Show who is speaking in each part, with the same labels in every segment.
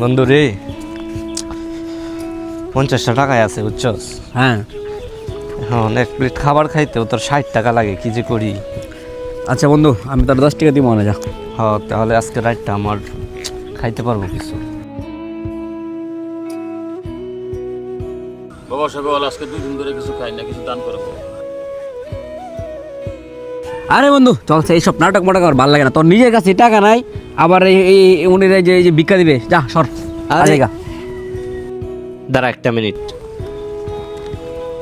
Speaker 1: বন্ধু রে, 50টা টাকায় আছে বুঝছস।
Speaker 2: হ্যাঁ
Speaker 1: এখন এক প্লেট খাবার খাইতেও তোর 60 টাকা লাগে, কি যে করি।
Speaker 2: আচ্ছা বন্ধু, আমি তোর 10 টাকা দিব না যা।
Speaker 1: তাহলে আজকে রাতটা আমার খাইতে পারবো কিছু।
Speaker 3: বাবা সকাল আজকে 2 দিন ধরে কিছু খাই না, কিছু দান করবো।
Speaker 2: আরে বন্ধু চল, এইসব নাটক মাটক আমার ভালো লাগে না। তোর নিজের কাছে টাকা নাই, আবার এই উনি যে ভিক্ষা দিবে, যা সর।
Speaker 1: আরে
Speaker 2: আরে
Speaker 1: দাঁড়া একটা মিনিট।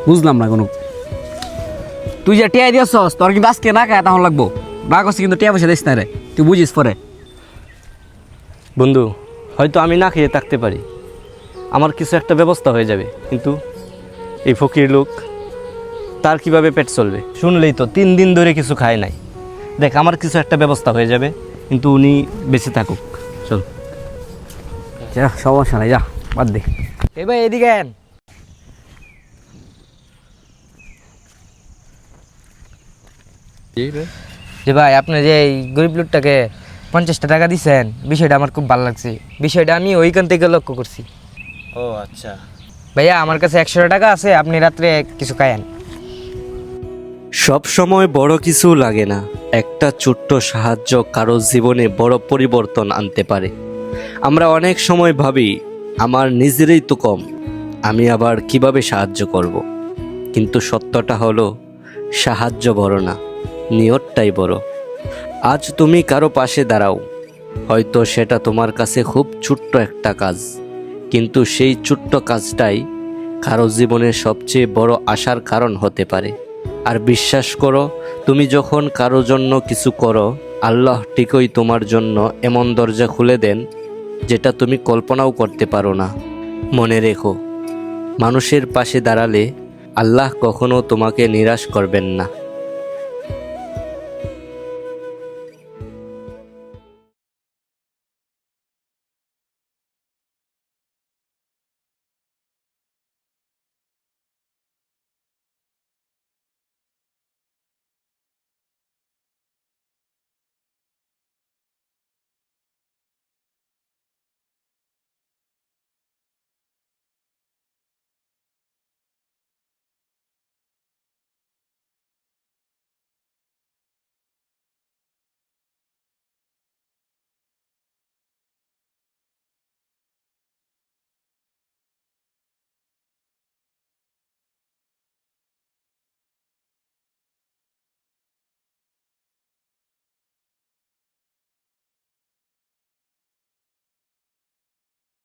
Speaker 2: বুঝলাম না কোনো। তুই যে টিয়া দিয়েছস, তোর কিন্তু আজকে না খায় তখন লাগবো। না করছি কিন্তু টিয়া পয়সা দিস না রে, তুই বুঝিস পরে।
Speaker 1: বন্ধু, হয়তো আমি না খেয়ে থাকতে পারি, আমার কিছু একটা ব্যবস্থা হয়ে যাবে, কিন্তু এই ফকির লোক, তার কিভাবে পেট চলবে? শুনলেই তো 3 দিন ধরে কিছু খায় নাই। দেখ, আমার কিছু একটা ব্যবস্থা হয়ে যাবে, কিন্তু উনি বেঁচে থাকুক। চল।
Speaker 2: যা, সমস্যা নাই, যা বাদ দে। এই ভাই এদিকে আন।
Speaker 4: যে ভাই, আপনি যে এই গরিব লোকটাকে 50টা টাকা দিচ্ছেন, বিষয়টা আমার খুব ভালো লাগছে। বিষয়টা আমি ওইখান থেকে লক্ষ্য করছি।
Speaker 1: ও আচ্ছা।
Speaker 4: ভাইয়া, আমার কাছে 100 টাকা আছে, আপনি রাত্রে কিছু খায়েন।
Speaker 1: সব সময় বড় কিছু লাগে না, একটা ছোট্ট সাহায্য কারো জীবনে বড় পরিবর্তন আনতে পারে। আমরা অনেক সময় ভাবি আমার নিজেরই তো কম, আমি আবার কিভাবে সাহায্য করব। কিন্তু সত্যটা হলো, সাহায্য বড় না, নিয়তটাই বড়। আজ তুমি কারো পাশে দাঁড়াও, হয়তো সেটা তোমার কাছে খুব ছোট্ট একটা কাজ, কিন্তু সেই ছোট্ট কাজটাই কারো জীবনের সবচেয়ে বড় আশার কারণ হতে পারে। আর বিশ্বাস করো, তুমি যখন কারো জন্য কিছু করো, আল্লাহ ঠিকই তোমার জন্য এমন দরজা খুলে দেন যেটা তুমি কল্পনাও করতে পারো না। মনে রেখো, মানুষের পাশে দাঁড়ালে আল্লাহ কখনো তোমাকে নিরাশ করবেন না।